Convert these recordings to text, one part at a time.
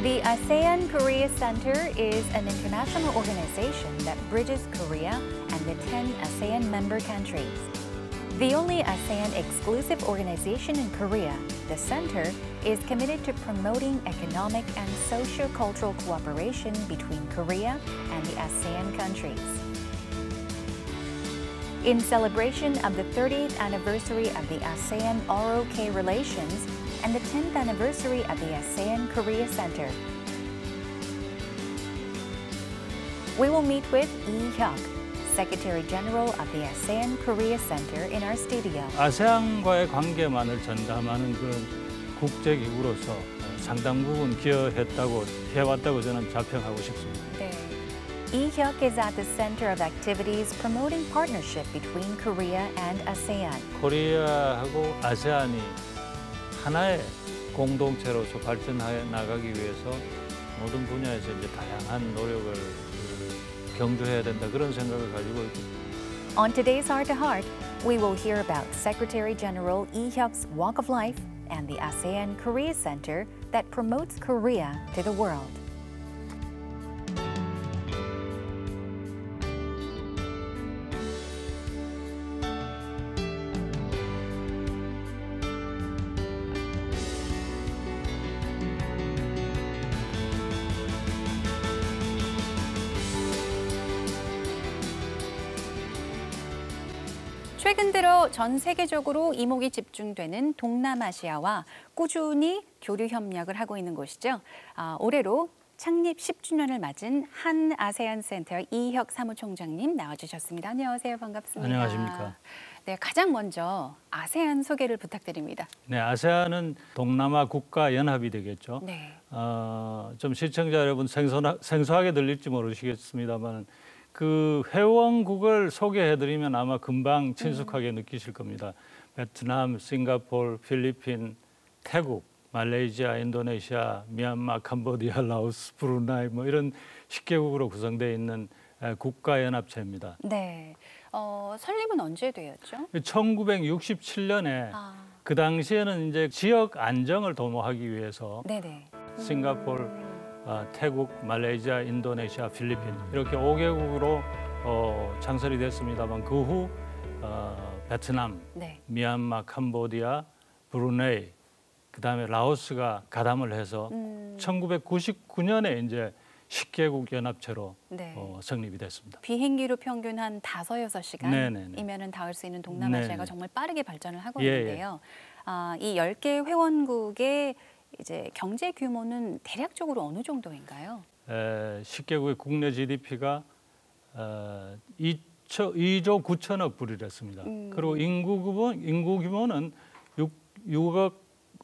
The ASEAN Korea Center is an international organization that bridges Korea and the 10 ASEAN member countries. The only ASEAN exclusive organization in Korea, the center is committed to promoting economic and socio-cultural cooperation between Korea and the ASEAN countries. In celebration of the 30th anniversary of the ASEAN-ROK relations and the 10th anniversary of the ASEAN Korea Center, we will meet with Lee Hyuk, Secretary General of the ASEAN Korea Center in our studio. 아세안과의 관계만을 전담하는 그런 국제기구로서 상당 부분 기여했다고 해왔다고 저는 자평하고 싶습니다. 네. Lee Hyuk is at the center of activities promoting partnership between Korea and ASEAN. 코리아하고 아세안이 하나의 공동체로서 발전해 나가기 위해서 모든 분야에서 이제 다양한 노력을 경주해야 된다 그런 생각을 가지고 있습니다. On today's Heart to Heart, we will hear about Secretary General Lee Hyuk's walk of life and the ASEAN Korea Center that promotes Korea to the world. 최근 들어 전 세계적으로 이목이 집중되는 동남아시아와 꾸준히 교류 협력을 하고 있는 곳이죠. 올해로 창립 10주년을 맞은 한 아세안 센터 이혁 사무총장님 나와주셨습니다. 안녕하세요. 반갑습니다. 안녕하십니까. 네, 가장 먼저 아세안 소개를 부탁드립니다. 네, 아세안은 동남아 국가 연합이 되겠죠. 네. 좀 시청자 여러분 생소하게 들릴지 모르시겠습니다만 그 회원국을 소개해드리면 아마 금방 친숙하게 느끼실 겁니다. 베트남, 싱가포르, 필리핀, 태국, 말레이시아, 인도네시아, 미얀마, 캄보디아, 라오스, 브루나이 뭐 이런 10개국으로 구성되어 있는 국가연합체입니다. 네. 설립은 언제 되었죠? 1967년에 그 당시에는 이제 지역 안정을 도모하기 위해서 네네. 싱가포르, 태국, 말레이시아, 인도네시아, 필리핀 이렇게 5개국으로 창설이 됐습니다만 그 후 베트남, 네. 미얀마, 캄보디아, 브루네이, 그다음에 라오스가 가담을 해서 1999년에 이제 10개국 연합체로 네. 성립이 됐습니다. 비행기로 평균 한 5-6시간이면은 닿을 수 있는 동남아시아가 네네. 정말 빠르게 발전을 하고 예, 있는데요. 이 10개 회원국의 이제 경제 규모는 대략적으로 어느 정도인가요? 10개국의 국내 GDP가 2조 9천억 불이랬습니다. 그리고 인구 규모는 6억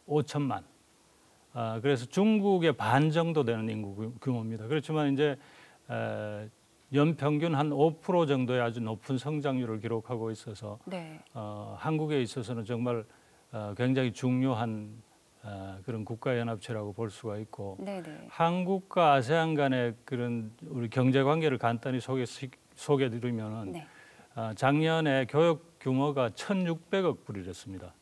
5천만. 그래서 중국의 반 정도 되는 인구 규모입니다. 그렇지만 이제 연평균 한 5% 정도의 아주 높은 성장률을 기록하고 있어서 네. 한국에 있어서는 정말 굉장히 중요한 그런 국가연합체라고 볼 수가 있고 네네. 한국과 아세안 간의 그런 우리 경제 관계를 간단히 소개드리면은 네. 작년에 교역 규모가 1,600억 불이랬습니다.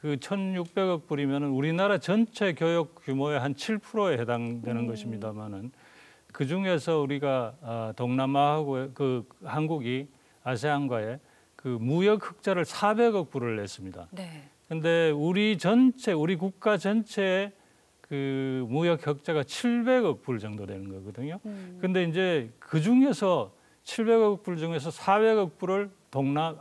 그 1,600억 불이면은 우리나라 전체 교역 규모의 한 7%에 해당되는 것입니다만은 그 중에서 우리가 동남아하고 그 한국이 아세안과의 그 무역 흑자를 400억 불을 냈습니다. 네. 근데 우리 국가 전체의 그 무역 흑자가 700억 불 정도 되는 거거든요. 근데 이제 그 중에서 700억 불 중에서 400억 불을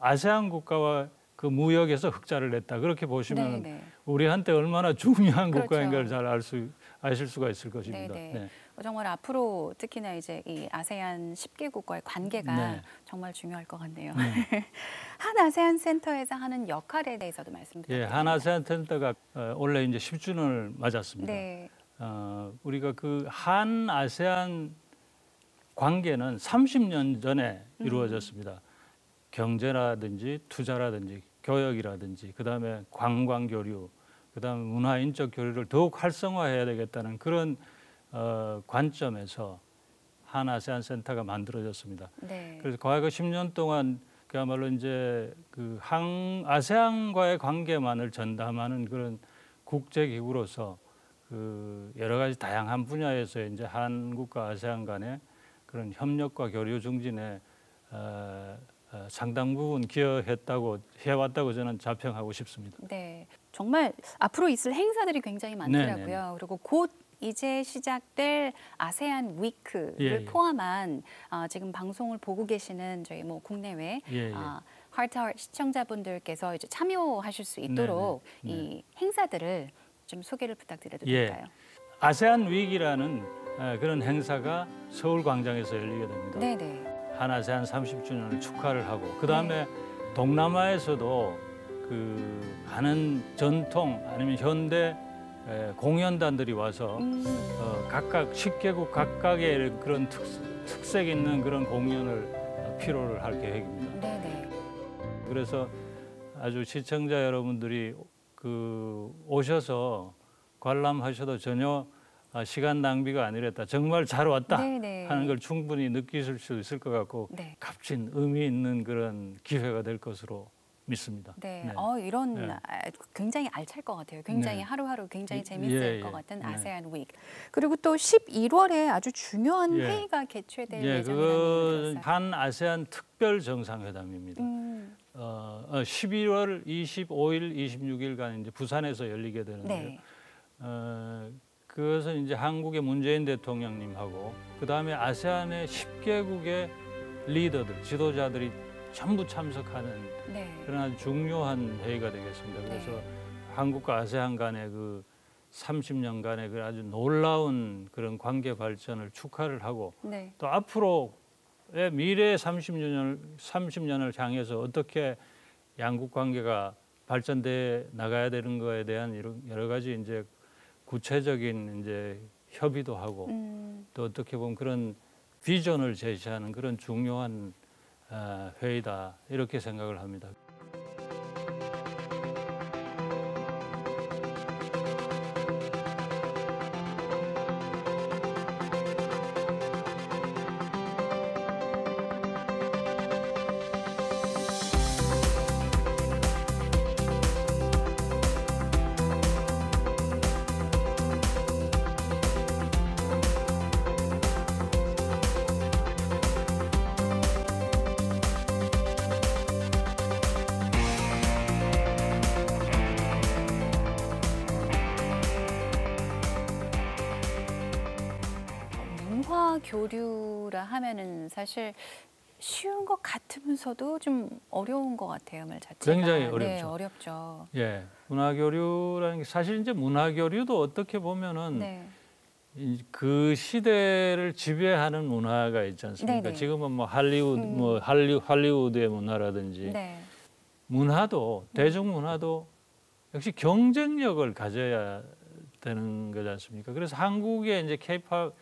아세안 국가와 그 무역에서 흑자를 냈다. 그렇게 보시면 네네. 우리한테 얼마나 중요한 그렇죠. 국가인가를 잘 아실 수가 있을 것입니다. 네네. 네. 정말 앞으로 특히나 이제 이 아세안 10개국과의 관계가 네. 정말 중요할 것 같네요. 한 아세안 센터에서 하는 역할에 대해서도 말씀 부탁드립니다. 한 아세안 센터가 올해 이제 10주년을 맞았습니다. 네. 우리가 그 한 아세안 관계는 30년 전에 이루어졌습니다. 경제라든지 투자라든지 교역이라든지 그다음에 관광 교류, 그다음에 문화인적 교류를 더욱 활성화해야 되겠다는 그런 관점에서 한 아세안 센터가 만들어졌습니다. 네. 그래서 과거 10년 동안 그야말로 이제 그 아세안과의 관계만을 전담하는 그런 국제기구로서 그 여러 가지 다양한 분야에서 이제 한국과 아세안 간의 그런 협력과 교류 증진에 상당 부분 기여했다고 해왔다고 저는 자평하고 싶습니다. 네, 정말 앞으로 있을 행사들이 굉장히 많더라고요. 네네. 그리고 곧 이제 시작될 아세안 위크를 예, 예. 포함한 지금 방송을 보고 계시는 저희 뭐 국내외 예, 예. 하트하트 시청자분들께서 이제 참여하실 수 있도록 네네. 네. 이 행사들을 좀 소개를 부탁드려도 예. 될까요? 아세안 위기라는 그런 행사가 서울 광장에서 열리게 됩니다. 네네. 한 아세안 30주년을 축하를 하고 그 다음에 동남아에서도 그 많은 전통 아니면 현대 공연단들이 와서 각각 10개국 각각의 그런 특색 있는 그런 공연을 필요를 할 계획입니다. 네네. 그래서 아주 시청자 여러분들이 그 오셔서 관람하셔도 전혀 시간 낭비가 아니랬다. 정말 잘 왔다 네네. 하는 걸 충분히 느끼실 수 있을 것 같고 네. 값진 의미 있는 그런 기회가 될 것으로 믿습니다. 네, 네. 이런 네. 굉장히 알찰 것 같아요. 굉장히 네. 하루하루 굉장히 예, 재밌을 예, 것 같은 네. 아세안 위크. 그리고 또 11월에 아주 중요한 예. 회의가 개최될 예, 예정이라는 그건 얘기를 들었어요. 한 아세안 특별 정상회담입니다. 11월 25일, 26일간 이제 부산에서 열리게 되는데요. 네. 그것은 이제 한국의 문재인 대통령님하고 그 다음에 아세안의 10개국의 리더들, 지도자들이 전부 참석하는 네. 그런 아주 중요한 회의가 되겠습니다. 그래서 네. 한국과 아세안 간의 그 30년간의 그 아주 놀라운 그런 관계 발전을 축하를 하고 네. 또 앞으로의 미래 30년을 향해서 어떻게 양국 관계가 발전돼 나가야 되는 거에 대한 이런 여러 가지 이제 구체적인 이제 협의도 하고 또 어떻게 보면 그런 비전을 제시하는 그런 중요한 회의다 이렇게 생각을 합니다. 문화 교류라 하면은 사실 쉬운 것 같으면서도 좀 어려운 것 같아요, 말 자체가. 굉장히 어렵죠. 네, 어렵죠. 예, 문화교류라는 게 사실 이제 문화교류도 어떻게 보면은 네. 그 시대를 지배하는 문화가 있지 않습니까? 네네. 지금은 뭐 할리우드의 문화라든지 네. 문화도 대중문화도 역시 경쟁력을 가져야 되는 거지 않습니까? 그래서 한국의 이제 K-팝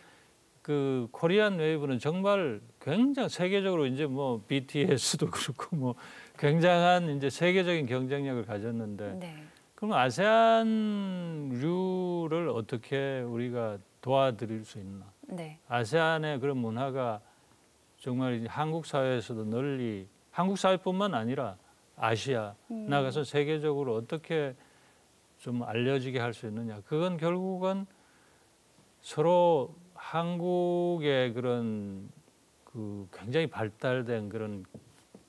그 코리안 웨이브는 정말 굉장히 세계적으로 이제 뭐 BTS도 그렇고 뭐 굉장한 이제 세계적인 경쟁력을 가졌는데 네. 그럼 아세안류를 어떻게 우리가 도와드릴 수 있나? 네. 아세안의 그런 문화가 정말 이제 한국 사회에서도 널리 한국 사회뿐만 아니라 아시아 나가서 세계적으로 어떻게 좀 알려지게 할 수 있느냐? 그건 결국은 서로 한국의 그런 그 굉장히 발달된 그런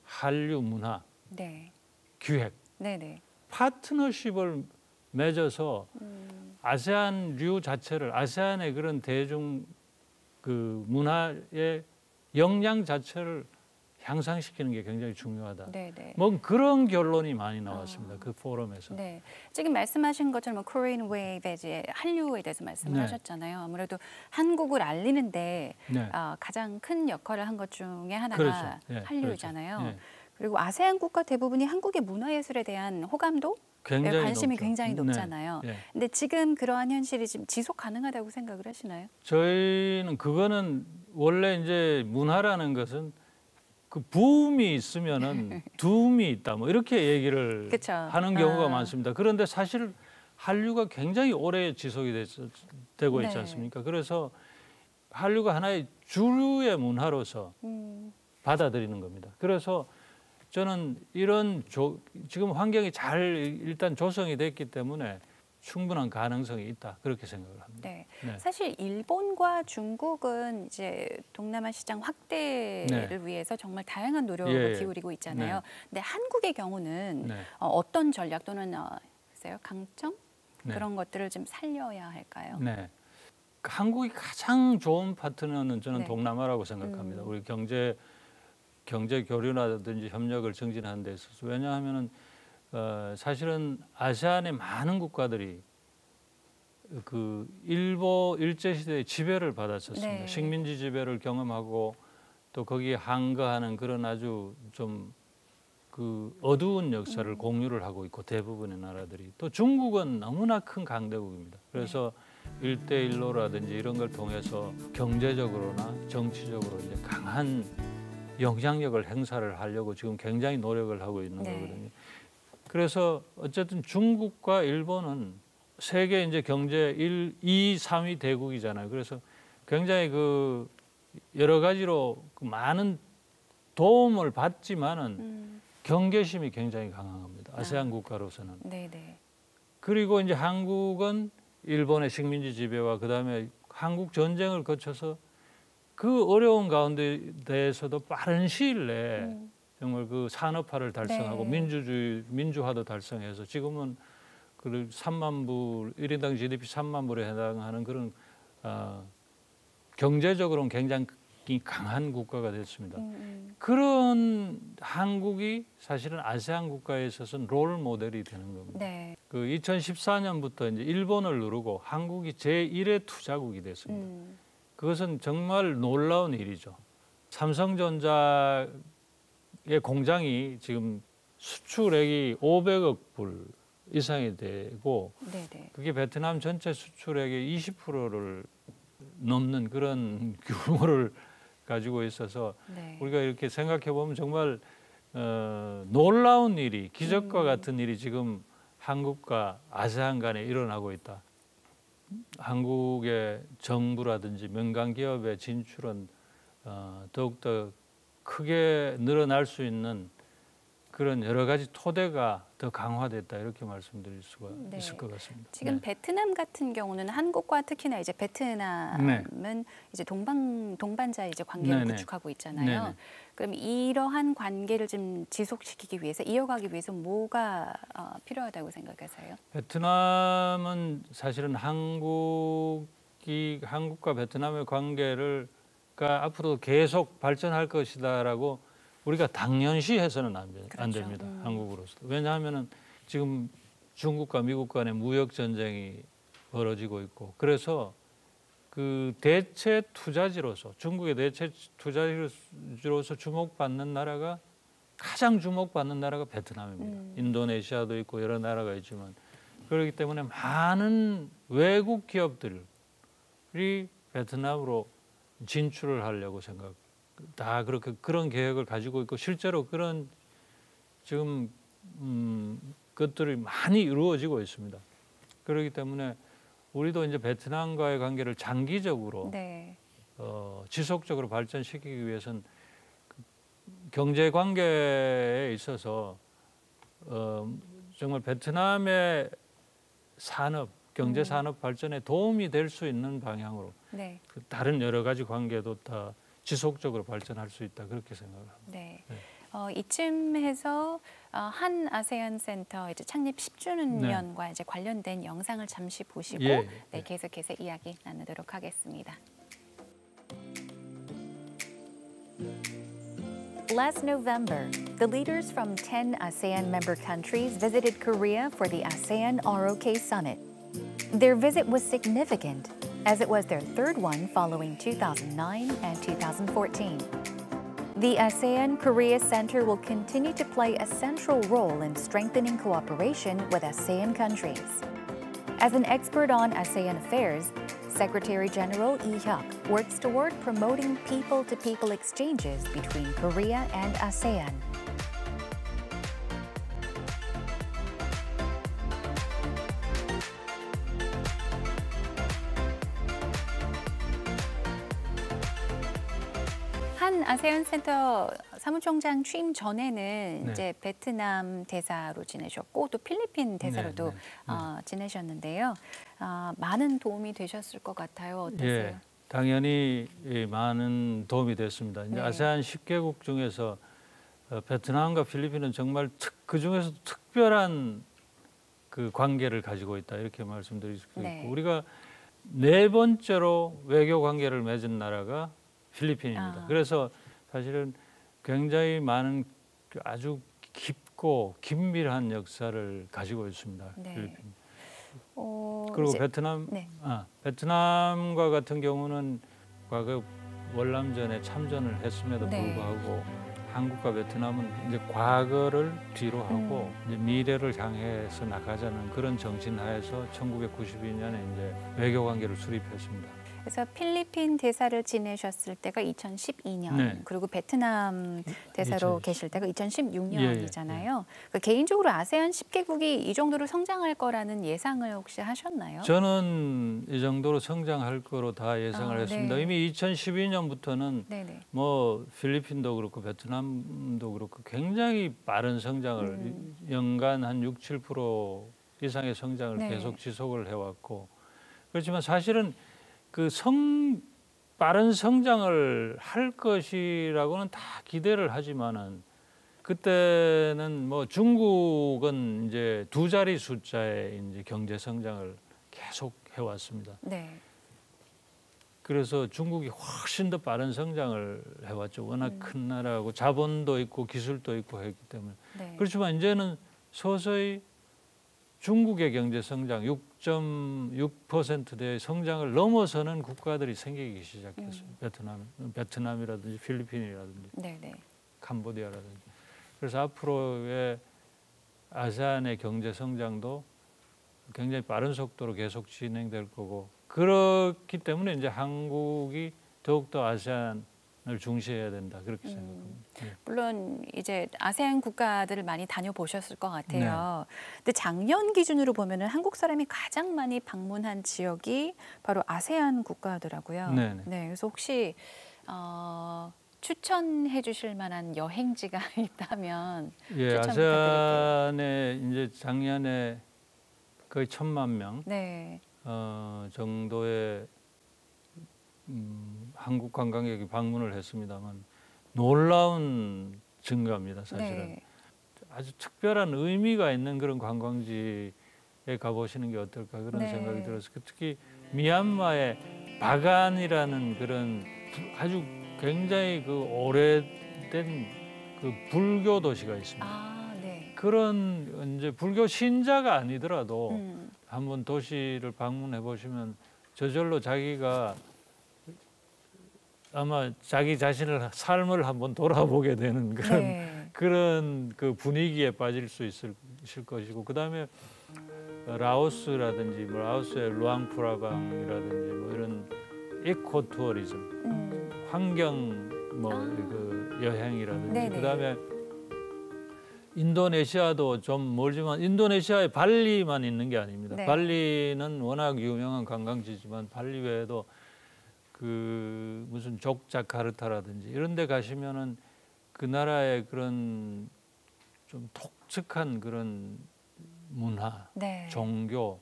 한류 문화 네. 기획 네네. 파트너십을 맺어서 아세안류 자체를 아세안의 그런 대중 그 문화의 역량 자체를 향상시키는 게 굉장히 중요하다. 네네. 뭐 그런 결론이 많이 나왔습니다. 그 포럼에서. 네, 지금 말씀하신 것처럼 코리안 웨이브 이제 한류에 대해서 말씀을 네. 하셨잖아요. 아무래도 한국을 알리는데 네. 가장 큰 역할을 한 것 중에 하나가 그렇죠. 예, 한류잖아요. 그렇죠. 예. 그리고 아세안 국가 대부분이 한국의 문화예술에 대한 호감도 굉장히 관심이 높죠. 굉장히 네. 높잖아요. 예. 근데 지금 그러한 현실이 지금 지속 가능하다고 생각을 하시나요? 저희는 그거는 원래 이제 문화라는 것은 그 부음이 있으면은 두음이 있다 뭐 이렇게 얘기를 그쵸. 하는 경우가 많습니다. 그런데 사실 한류가 굉장히 오래 지속이 되고 있지 네. 않습니까? 그래서 한류가 하나의 주류의 문화로서 받아들이는 겁니다. 그래서 저는 이런 지금 환경이 잘 일단 조성이 됐기 때문에 충분한 가능성이 있다 그렇게 생각을 합니다. 네. 네. 사실 일본과 중국은 이제 동남아 시장 확대를 네. 위해서 정말 다양한 노력을 예. 기울이고 있잖아요. 네. 근데 한국의 경우는 네. 어떤 전략 또는 글쎄요, 강점 네. 그런 것들을 좀 살려야 할까요? 네. 한국이 가장 좋은 파트너는 저는 네. 동남아라고 생각합니다. 우리 경제 교류라든지 협력을 증진하는 데 있어서 왜냐하면은 사실은 아세안의 많은 국가들이 그 일제 시대의 지배를 받았었습니다. 네. 식민지 지배를 경험하고 또 거기에 항거하는 그런 아주 좀 그 어두운 역사를 공유를 하고 있고 대부분의 나라들이 또 중국은 너무나 큰 강대국입니다. 그래서 일대일로라든지 이런 걸 통해서 경제적으로나 정치적으로 이제 강한 영향력을 행사를 하려고 지금 굉장히 노력을 하고 있는 네. 거거든요. 그래서 어쨌든 중국과 일본은 세계 이제 경제 1, 2, 3위 대국이잖아요. 그래서 굉장히 그 여러 가지로 그 많은 도움을 받지만은 경계심이 굉장히 강합니다. 아세안 국가로서는. 네네. 그리고 이제 한국은 일본의 식민지 지배와 그다음에 한국 전쟁을 거쳐서 그 어려운 가운데에서도 빠른 시일 내에 정말 그 산업화를 달성하고 네. 민주화도 달성해서 지금은 그 3만 불 1인당 GDP 3만 불에 해당하는 그런 경제적으로는 굉장히 강한 국가가 됐습니다. 그런 한국이 사실은 아세안 국가에 있어서는 롤 모델이 되는 겁니다. 네. 그 2014년부터 이제 일본을 누르고 한국이 제1의 투자국이 됐습니다. 그것은 정말 놀라운 일이죠. 삼성전자의 공장이 지금 수출액이 500억 불 이상이 되고 네네. 그게 베트남 전체 수출액의 20%를 넘는 그런 규모를 가지고 있어서 네. 우리가 이렇게 생각해 보면 정말 놀라운 일이 기적과 같은 일이 지금 한국과 아세안 간에 일어나고 있다. 한국의 정부라든지 민간 기업의 진출은 더욱더 크게 늘어날 수 있는 그런 여러 가지 토대가 더 강화됐다 이렇게 말씀드릴 수가 네. 있을 것 같습니다. 지금 네. 베트남 같은 경우는 한국과 특히나 이제 베트남은 이제 동반자 이제 관계를 네네. 구축하고 있잖아요. 네네. 그럼 이러한 관계를 좀 지속시키기 위해서 이어가기 위해서 뭐가 필요하다고 생각하세요? 베트남은 사실은 한국과 베트남의 관계가 앞으로 계속 발전할 것이다라고 우리가 당연시 해서는 안 그렇죠. 됩니다. 한국으로서. 왜냐하면은 지금 중국과 미국 간의 무역 전쟁이 벌어지고 있고 그래서 그 대체 투자지로서 중국의 대체 투자지로서 주목받는 나라가 가장 주목받는 나라가 베트남입니다. 인도네시아도 있고 여러 나라가 있지만 그렇기 때문에 많은 외국 기업들이 베트남으로 진출을 하려고 다 그렇게 그런 계획을 가지고 있고 실제로 그런 지금 것들이 많이 이루어지고 있습니다. 그렇기 때문에 우리도 이제 베트남과의 관계를 장기적으로 네. 지속적으로 발전시키기 위해서는 경제 관계에 있어서 정말 베트남의 경제 산업 발전에 도움이 될 수 있는 방향으로 네. 다른 여러 가지 관계도 다 지속적으로 발전할 수 있다 그렇게 생각을 합니다. 네. 네. 이쯤에서 한 아세안 센터 이제 창립 10주년과 이제 관련된 영상을 잠시 보시고 네, 계속해서 이야기 나누도록 하겠습니다. Last November, the leaders from 10 ASEAN member countries visited Korea for the ASEAN ROK Summit. Their visit was significant, as it was their third one following 2009 and 2014. The ASEAN Korea Center will continue to play a central role in strengthening cooperation with ASEAN countries. As an expert on ASEAN affairs, Secretary General Lee Hyuk works toward promoting people-to-people exchanges between Korea and ASEAN. 한 아세안 센터 사무총장 취임 전에는 네. 이제 베트남 대사로 지내셨고 또 필리핀 대사로도 지내셨는데요. 많은 도움이 되셨을 것 같아요. 어떠세요? 예, 당연히 많은 도움이 됐습니다. 이제 네. 아세안 10개국 중에서 베트남과 필리핀은 정말 그 중에서도 특별한 그 관계를 가지고 있다 이렇게 말씀드릴 수 있고 네. 우리가 네 번째로 외교 관계를 맺은 나라가 필리핀입니다. 그래서 사실은 굉장히 많은 아주 깊고 긴밀한 역사를 가지고 있습니다. 네. 필리핀. 그리고 이제, 베트남과 같은 경우는 과거 월남전에 참전을 했음에도 네. 불구하고 한국과 베트남은 이제 과거를 뒤로 하고 이제 미래를 향해서 나가자는 그런 정신 하에서 1992년에 이제 외교 관계를 수립했습니다. 그래서 필리핀 대사를 지내셨을 때가 2012년, 네. 그리고 베트남 대사로 계실 때가 2016년이잖아요. 예. 개인적으로 아세안 10개국이 이 정도로 성장할 거라는 예상을 혹시 하셨나요? 저는 이 정도로 성장할 거로 다 예상을 했습니다. 네. 이미 2012년부터는 네네. 뭐 필리핀도 그렇고 베트남도 그렇고 굉장히 빠른 성장을 연간 한 6, 7% 이상의 성장을 네. 계속 지속을 해왔고 그렇지만 사실은 그 빠른 성장을 할 것이라고는 다 기대를 하지만은 그때는 뭐 중국은 이제 두 자리 숫자의 이제 경제 성장을 계속 해왔습니다. 네. 그래서 중국이 훨씬 더 빠른 성장을 해왔죠. 워낙 큰 나라고 자본도 있고 기술도 있고 했기 때문에. 네. 그렇지만 이제는 서서히 중국의 경제 성장 6.6%대의 성장을 넘어서는 국가들이 생기기 시작했어요. 베트남이라든지 필리핀이라든지 네네. 캄보디아라든지. 그래서 앞으로의 아세안의 경제 성장도 굉장히 빠른 속도로 계속 진행될 거고 그렇기 때문에 이제 한국이 더욱더 아세안을 중시해야 된다 그렇게 생각합니다. 네. 물론 이제 아세안 국가들을 많이 다녀보셨을 것 같아요. 근데 작년 기준으로 보면은 한국 사람이 가장 많이 방문한 지역이 바로 아세안 국가더라고요. 네네. 네, 그래서 혹시 추천해 주실 만한 여행지가 있다면 예, 추천 부탁드릴게요. 아세안에 이제 작년에 거의 1,000만 명 네. 정도의 한국 관광객이 방문을 했습니다만 놀라운 증가입니다. 사실은 네. 아주 특별한 의미가 있는 그런 관광지에 가보시는 게 어떨까 그런 네. 생각이 들어서 특히 미얀마의 바간이라는 그런 아주 굉장히 그 오래된 그 불교 도시가 있습니다. 아, 네. 그런 이제 불교 신자가 아니더라도 음. 한번 도시를 방문해 보시면 저절로 자기가 아마 자기 자신을 삶을 한번 돌아보게 되는 그런 네. 그런 그 분위기에 빠질 수 있을 것이고 그다음에 라오스라든지 뭐 라오스의 루앙프라방이라든지 뭐 이런 에코 투어리즘 환경 뭐 그 여행이라든지 네네. 그다음에 인도네시아도 좀 멀지만 인도네시아에 발리만 있는 게 아닙니다. 네. 발리는 워낙 유명한 관광지지만 발리 외에도 그 무슨 족자카르타라든지 이런 데 가시면은 그 나라의 그런 좀 독특한 그런 문화, 네. 종교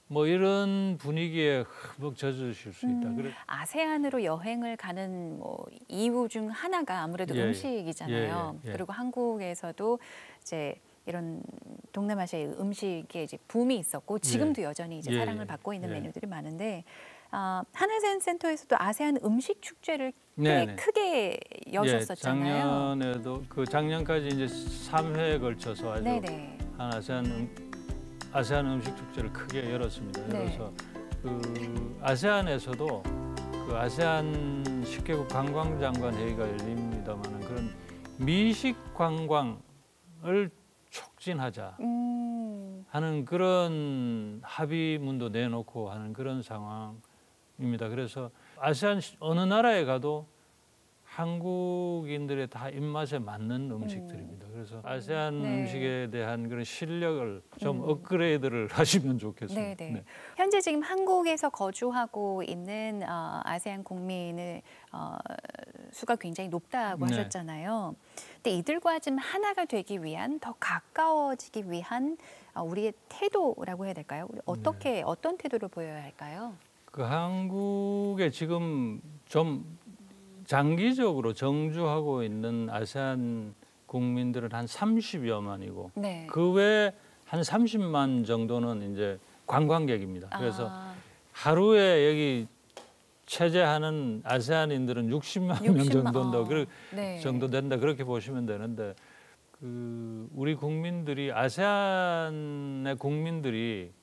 뭐 이런 분위기에 흠뻑 젖으실 수 있다. 아세안으로 여행을 가는 뭐 이유 중 하나가 아무래도 예, 음식이잖아요. 예. 그리고 한국에서도 이제 이런 동남아시아의 음식에 이제 붐이 있었고 지금도 여전히 이제 사랑을 받고 있는 메뉴들이 많은데 한아세안 센터에서도 아세안 음식 축제를 꽤 크게 여셨었잖아요. 작년에도 그 작년까지 이제 3회에 걸쳐서 아주 네네. 아세안 음식 축제를 크게 열었습니다. 네. 그래서 그 아세안에서도 그 아세안 10개국 관광장관 회의가 열립니다만은 그런 미식 관광을 촉진하자 하는 그런 합의문도 내놓고 하는 그런 상황입니다. 그래서 아세안 어느 나라에 가도 한국인들의 다 입맛에 맞는 음식들입니다. 그래서 아세안 네. 음식에 대한 그런 실력을 좀 업그레이드를 하시면 좋겠습니다. 네네. 네. 현재 지금 한국에서 거주하고 있는 아세안 국민의 수가 굉장히 높다고 네. 하셨잖아요. 근데 이들과 좀 하나가 되기 위한, 더 가까워지기 위한 우리의 태도라고 해야 될까요? 우리 어떻게 어떤 태도를 보여야 할까요? 그 한국에 지금 좀 장기적으로 정주하고 있는 아세안 국민들은 한 30여만이고 네. 그 외에 한 30만 정도는 이제 관광객입니다. 그래서 하루에 여기 체제하는 아세안인들은 60만 명 정도 네. 정도 된다 그렇게 보시면 되는데 그 우리 국민들이 아세안의 국민들이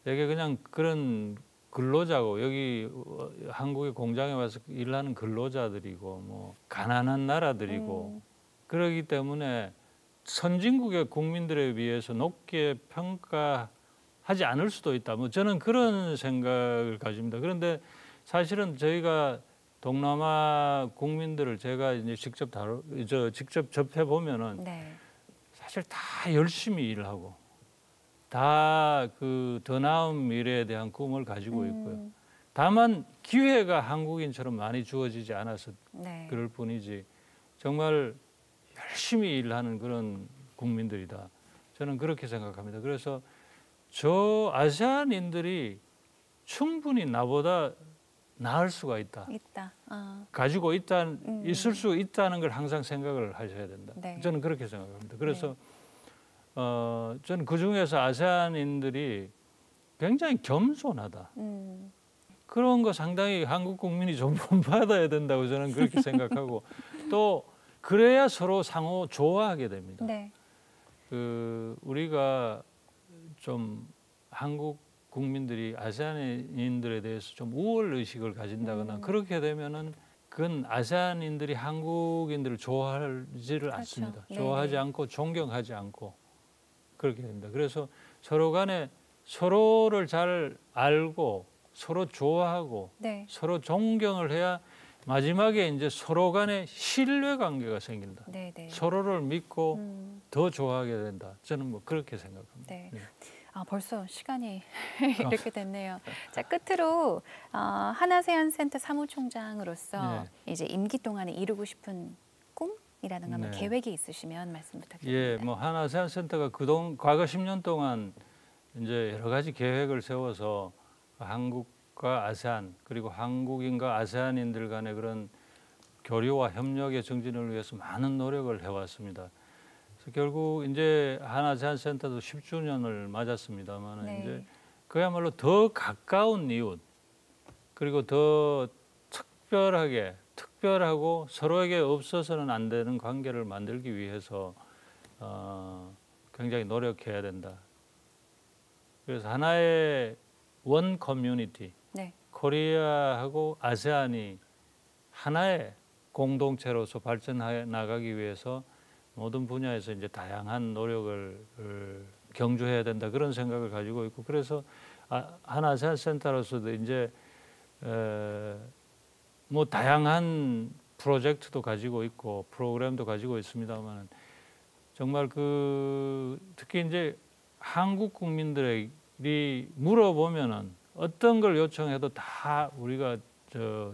되게 그냥 그런 근로자고 여기 한국의 공장에 와서 일하는 근로자들이고 뭐 가난한 나라들이고 그러기 때문에 선진국의 국민들에 비해서 높게 평가하지 않을 수도 있다. 뭐 저는 그런 생각을 가집니다. 그런데 사실은 저희가 동남아 국민들을 제가 이제 직접 접해 보면은 네. 사실 다 열심히 일하고 다 그 더 나은 미래에 대한 꿈을 가지고 있고요. 다만 기회가 한국인처럼 많이 주어지지 않아서 네. 그럴 뿐이지 정말 열심히 일하는 그런 국민들이다. 저는 그렇게 생각합니다. 그래서 저 아세안인들이 충분히 나보다 나을 수가 있다. 가지고 있을 수 있다는 걸 항상 생각을 하셔야 된다. 네. 저는 그렇게 생각합니다. 그래서 저는 그중에서 아세안인들이 굉장히 겸손하다. 그런 거 상당히 한국 국민이 좀 본받아야 된다고 저는 그렇게 생각하고 또 그래야 서로 상호 좋아하게 됩니다. 네. 그 우리가 좀 한국 국민들이 아세안인들에 대해서 좀 우월 의식을 가진다거나 그렇게 되면은 그건 아세안인들이 한국인들을 좋아하지를 그렇죠. 않습니다. 네. 좋아하지 않고 존경하지 않고 그렇게 됩니다. 그래서 서로 간에 서로를 잘 알고 서로 좋아하고 네. 서로 존경을 해야 마지막에 이제 서로 간에 신뢰 관계가 생긴다. 네, 네. 서로를 믿고 더 좋아하게 된다. 저는 뭐 그렇게 생각합니다. 네. 네. 벌써 시간이 이렇게 됐네요. 자, 끝으로 한아세안 센터 사무총장으로서 이제 임기 동안에 이루고 싶은 꿈이라든가 뭐 계획이 있으시면 말씀 부탁드립니다. 예, 뭐 한아세안 센터가 과거 10년 동안 이제 여러 가지 계획을 세워서 한국과 아세안 그리고 한국인과 아세안인들 간의 그런 교류와 협력의 증진을 위해서 많은 노력을 해왔습니다. 그래서 결국 이제 한아세안 센터도 10주년을 맞았습니다만 이제 그야말로 더 가까운 이웃 그리고 더 특별하고 서로에게 없어서는 안 되는 관계를 만들기 위해서 굉장히 노력해야 된다. 그래서 하나의 원 커뮤니티, 코리아하고 아세안이 하나의 공동체로서 발전해 나가기 위해서 모든 분야에서 이제 다양한 노력을 경주해야 된다 그런 생각을 가지고 있고 그래서 한아세안 센터로서도 이제 뭐 다양한 프로젝트도 가지고 있고 프로그램도 가지고 있습니다만 정말 특히 이제 한국 국민들이 물어보면은 어떤 걸 요청해도 다 우리가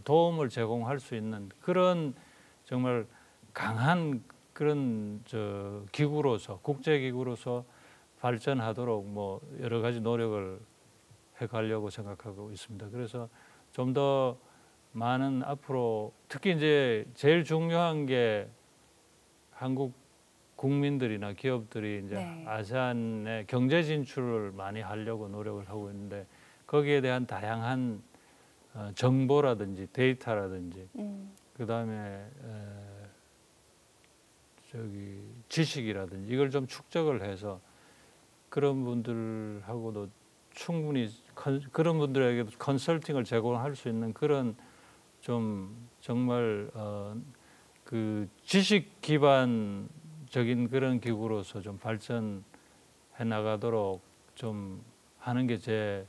도움을 제공할 수 있는 그런 정말 강한 그런 기구로서 국제기구로서 발전하도록 뭐 여러 가지 노력을 해가려고 생각하고 있습니다. 그래서 좀 더 많은 앞으로 특히 이제 제일 중요한 게 한국 국민들이나 기업들이 이제 아세안의 경제 진출을 많이 하려고 노력을 하고 있는데 거기에 대한 다양한 정보라든지 데이터라든지 그다음에 지식이라든지 이걸 좀 축적을 해서 그런 분들하고도 충분히 그런 분들에게도 컨설팅을 제공할 수 있는 그런 좀 정말 그 지식 기반적인 그런 기구로서 좀 발전해 나가도록 좀 하는 게 제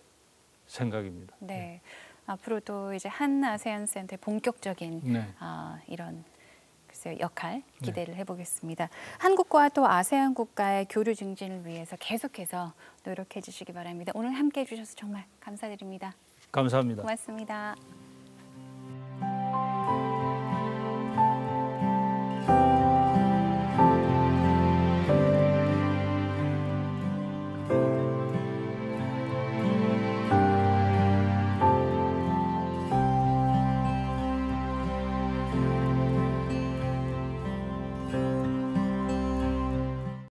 생각입니다. 네. 앞으로도 이제 한 아세안 센터의 본격적인 네. 이런 글쎄요, 역할 기대를 해보겠습니다. 한국과 또 아세안 국가의 교류 증진을 위해서 계속해서 노력해 주시기 바랍니다. 오늘 함께해 주셔서 정말 감사드립니다. 감사합니다. 고맙습니다.